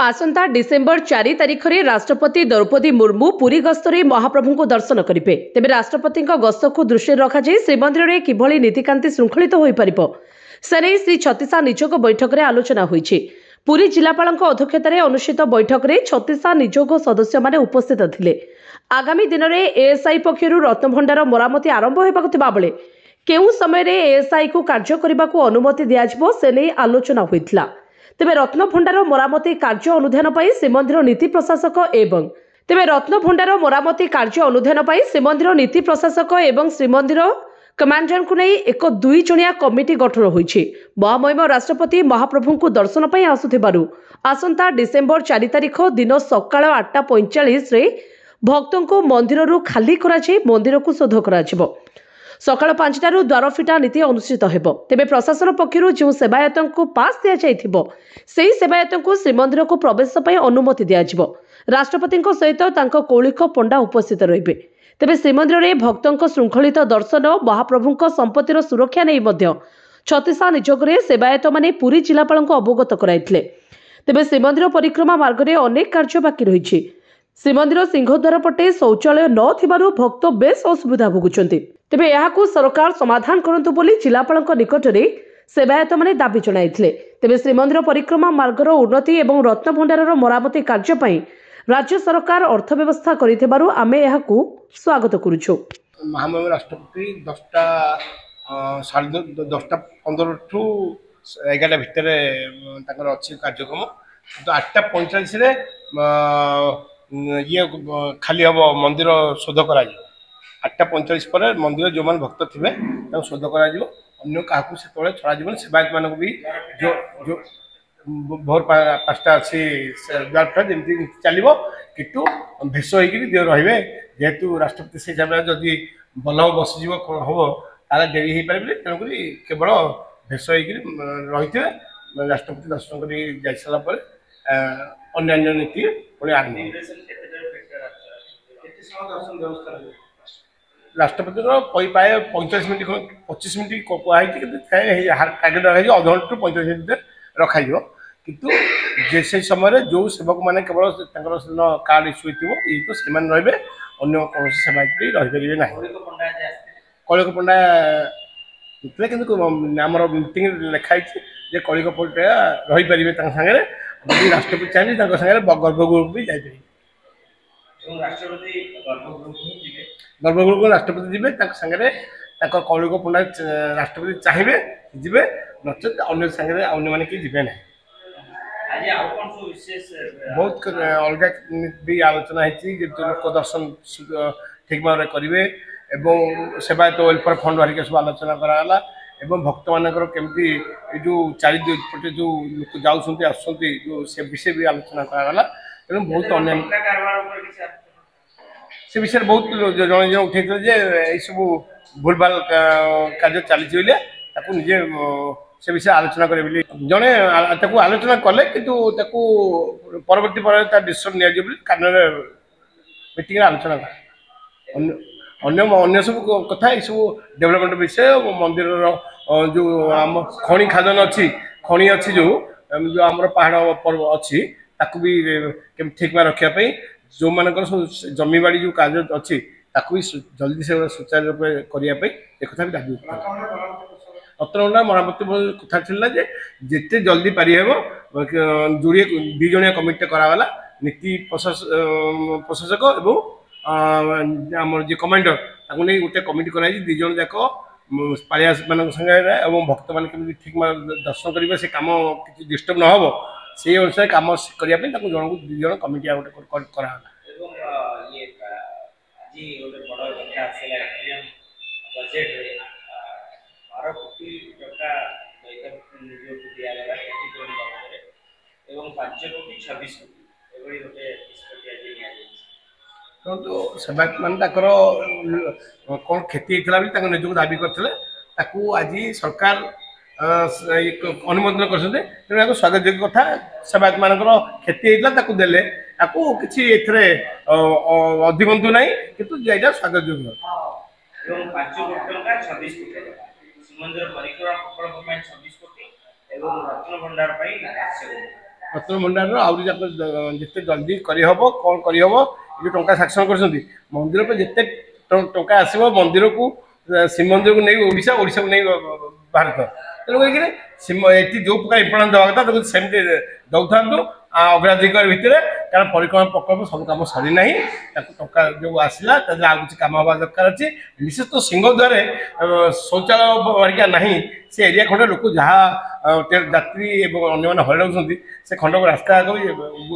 आसंता December 4 तारिख में राष्ट्रपति द्रौपदी मुर्मू पुरी गस्तर महाप्रभु को दर्शन करेंगे। तेज राष्ट्रपति गस्त को दृष्टि रखाई श्रीमंदिर में किभली नीतिकांति श्रृंखलित हो पार से नहीं श्री छत्तीसा निजोग बैठक में आलोचना होती। पुरी जिलापाल अध्यक्षत अनुष्ठित बैठक में छत्तीसा निजोग सदस्य माने उपस्थित थे। आगामी दिन में एएसआई पक्षर रत्नभंडार मरामती आरंभ होगा बेले केउ समय एएसआई को कार्य करने को अनुमति दिज्व से नहीं आलोचना होता। तेबे रत्नभंडार मरामती कार्य अनुधान पर श्रीमंदिर नीति प्रशासक एवं श्रीमंदिर नीति प्रशासक एवं श्रीमंदिर कमांडर को नहीं एक 2 जणिया कमिटी गठन होईछि। महामहिम राष्ट्रपति महाप्रभु को दर्शन पर आसुथिबारु आसंता डिसेम्बर 4 तारिख दिन सकाळ 8:45 रे भक्तों को मंदिर खाली कराई मंदिर को शोध कराजिबो। सकाळ 5टारू द्वार फिटा नीति अनुष्ठित हेबो। तेबे प्रशासन पक्षरु जो सेवायतों को पास दिया जाइथिबो सेही सेवायतों को श्रीमंदिर को प्रवेश पई अनुमति दियाजिबो। राष्ट्रपति सहित तांको कौलिक पंडा उपस्थित रहिबे। तेबे श्रीमंदिर में भक्तों श्रृंखलित दर्शन महाप्रभु संपत्तिर सुरक्षा नहीं मध्य छत्तीसा निजोग रे सेवायत माने पुरी जिलापाल अवगत कराइथिले। तेबे श्रीमंदिर परिक्रमा मार्ग में अनेक कार्य बाकी रही। श्रीमंदिर सिंहद्वार पटे शौचालय न थिबारु भक्त बेस असुविधा भोगुचंती। तेबे याहाकु सरकार समाधान करंतु बोली जिलापाल निकट में सेवायत माने दाबी जणाइथिले। तेबे श्रीमंदिर परिक्रमा मार्गर उन्नति एवं रत्नभंडारर मरामती कार्य पई राज्य सरकार अर्थव्यवस्था करिथिबारु आमे याहाकु स्वागत करूछु। महामहिम राष्ट्रपति 10:15 ठू 11 भितर अच्छी कार्यक्रम तो 8:45 ये खाली हम मंदिर शोध कर 8:45 पर मंदिर जो मान भक्त थे शोध कर अन्य क्या छड़ा सेवायत मान भी जो जो भोर 5टा अच्छी जमी चलो कितु भेष हो रे जेहेतु राष्ट्रपति से हिसाब से जदि भल बसीज हम तार डेरी हो पारे तेणुक केवल भेष हो रही राष्ट्रपति दर्शन कर सारापर अन्य नीति पुणी आरंभ राष्ट्रपति प्राय 45 मिनट 25 मिनट कहुई टार्गेट रखा अध घंटे 45 मिनट रखा किंतु से समय जो सेवक मैंने केवल कार्ड इश्यू हो तो से रे अन्य कौन सेवायत रहीपर ना। कौलिक पंडा कि आम मीटिंग लिखाई कौलिक पंडा रही पारे सागर यदि राष्ट्रपति चाहिए सागर गर्भगृह भी जापर गर्भगृह को राष्ट्रपति जी सागर कौलिक पंडा राष्ट्रपति चाहिए जी नचेत अन्य सागर अन्य मैंने कि जी ना। बहुत अलग भी आलोचना होती लोक दर्शन ठीक भाव में करेंगे एवं सेवायत वेलफेयर फंड हरिका सब आलोचना कराला एवं भक्त मानकर केमती जो चारिपटे जो लोक जाऊँच आसुँच जो से विषय भी आलोचना कराला तेणु बहुत अन्य से विषय बहुत जन जन उठे सब भूल भाल कार्य चली निजे से विषय आलोचना करें जड़े आलोचना कले किंतु परवर्ती पर डिसीजन नि कारण मीटिंग आलोचना कर अन्य सब कथा ये सब डेवलपमेंट विषय मंदिर जो आम खनि खादन अच्छी खनि अच्छी जो आम पहाड़ पर्व अच्छी भी ठीक में रखापी जो मान जमी बाड़ी जो कार्य अच्छी भी जल्दी से सुचारू रूप करने एक भी दाबी रत्नभंडार मरामती कथा जिते जल्दी पारि हे जोड़े 2 जणिया कमिटी कराला नीति प्रशासक एवं आम जी कमांडर नहीं गोटे कमिटी कराई 2 जन जाक पालिया मान संगे भक्त मान ठीक दर्शन करेंगे से कम किसी डिस्टर्ब न हो से अनुसार कम करने जन को 2 जन कमिटी कराला। तो सेवायत मान कौन क्षति होता निजक दाबी करते आज सरकार अनुमोदन कर तेणु स्वागत योग्य कथा सेवायत मान क्षति होता देले किसी अधिकंतु ना कि स्वागत योग्य ରତ୍ନ ଭଣ୍ଡାରର ଆହୁରି ଯେତେ ଜଲ୍ଦି କରିହେବ କ'ଣ କରିହେବ ଏ ଯେଉଁ ଟଙ୍କା ସାକ୍ସନ୍ କରିଛନ୍ତି ମନ୍ଦିର ପାଇଁ ଯେତେ ଟଙ୍କା ଆସିବ ମନ୍ଦିରକୁ ଶ୍ରୀମନ୍ଦିରକୁ ନେଇ ଓଡ଼ିଶାକୁ ନେଇ ଭାରତ ତେଣୁ କରିକିରି ଏଠି ଯେଉଁ ପ୍ରକାର ଇମ୍ପୋର୍ଟାନ୍ସ ଦେବା କଥା ତାକୁ ସେମିତି ଦେଉଥାନ୍ତୁ ଅଗ୍ରାଧିକାର ଭିତରେ କାରଣ ପରିକ୍ରମା ପ୍ରକଳ୍ପ ସବୁ କାମ ସରିନାହିଁ ତାକୁ ଟଙ୍କା ଯେଉଁ ଆସିଲା ତା ଦେହରେ ଆଉ କିଛି କାମ ହେବା ଦରକାର ଅଛି ବିଶେଷତଃ ସିଂହଦ୍ୱାରରେ ଶୌଚାଳୟ ହେରିକା ନାହିଁ ସେ ଏରିଆ ଖଣ୍ଡ ଲୋକ ଯାହା ଯାତ୍ରୀ ଏବଂ ଅନ୍ୟମାନେ ହଇରାଣ ହେଉଛନ୍ତି ସେ ଖଣ୍ଡକୁ ରାସ୍ତା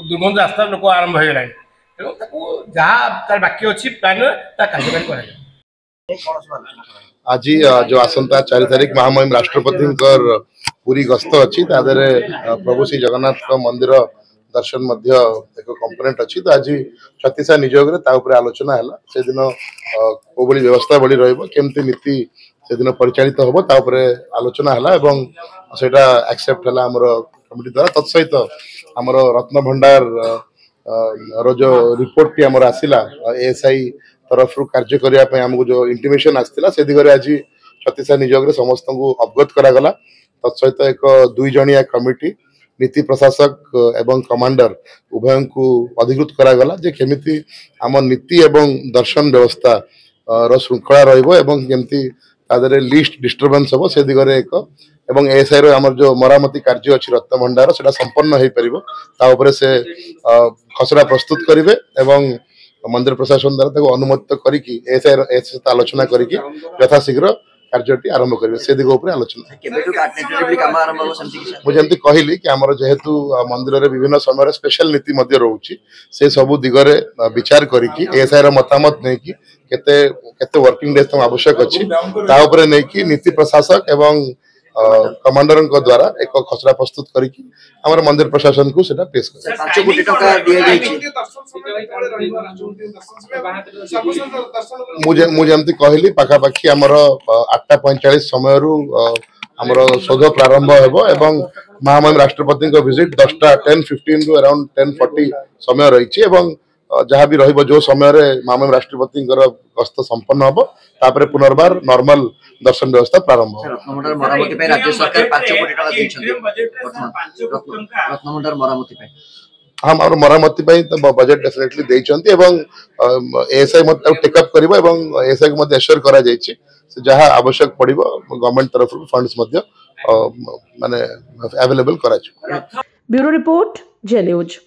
ଦୁର୍ଗନ୍ଧ ରାସ୍ତା ଲୋକ ଆରମ୍ଭ ହୋଇଗଲାଣି ତେଣୁ ତାକୁ ଯାହା ତାର ବାକି ଅଛି ପ୍ଲାନ୍ରେ ତା କାର୍ଯ୍ୟକାରୀ କରାଯାଏ। आज जो आसंता 4 तारिख महामहिम राष्ट्रपति पूरी गस्त अच्छी प्रभु श्री जगन्नाथ मंदिर दर्शन एक कंपोनेंट अच्छी तो आज छत्तीसा निजोग आलोचना है से दिन को व्यवस्था बढ़ी रमती नीति से दिन परिचालित हम आलोचना है सेटा एक्सेप्ट है कमिटी द्वारा तत्सहित आमर रत्न भंडार रो जो रिपोर्ट टी आमर आसला एएसआई तरफ कार्य करने आमको जो इंटिमेशन आसाला से दिगरे आज छत्तीसा निजोग समस्त को अवगत करागला तत्सहित एक 2 जणिया कमिटी नीति प्रशासक एवं कमांडर उभय को अधिकृत करागला जे केमिति आम नीति एवं दर्शन व्यवस्था रो श्रृंखला रमती लिस्ट डिस्टर्बेंस हम से दिगरे एक एवं एएसआई रो आमर जो मरामती कार्य अच्छी रत्न भंडार से संपन्न हो पार से खसड़ा प्रस्तुत करेंगे एवं मंदिर प्रशासन द्वारा अनुमोदित करके एएसआई आलोचना करके यथाशीघ्र कार्यटी आरंभ करेंगे से दिग आलोचना मुझे कहली कि आमर जेहेतु मंदिर में विभिन्न समय स्पेशल नीति रोचे से सबू दिगरे विचार करके एएसआई मतामत नहीं कि केते वर्किंग डेज आवश्यक अच्छी नहीं नीति प्रशासक एवं कमांडर द्वारा एक खसड़ा प्रस्तुत करके आमर मंदिर प्रशासन को सेटा पेश मुझे कहली पाखापाखी आमर 8:45 समय आमर शोध प्रारंभ एवं महामहिम राष्ट्रपति विजिट 10:10-15 रु अराउंड 10:40 समय रही जहाँ भी रहिबो जो समय महामहिम राष्ट्रपति गस्त संपन्न हम तापर पुनर्बार नॉर्मल दर्शन व्यवस्था प्रारंभ हाँ मरामती बजेट डेफिनेटली देइचंती एवं एएसआई टेकअप करिबो एवं एएसआई को एश्योर करा जायछि जहाँ आवश्यक पड़िबो गवर्नमेंट तरफ फंड्स माने अवेलेबल करा। ब्यूरो रिपोर्ट जे न्यूज।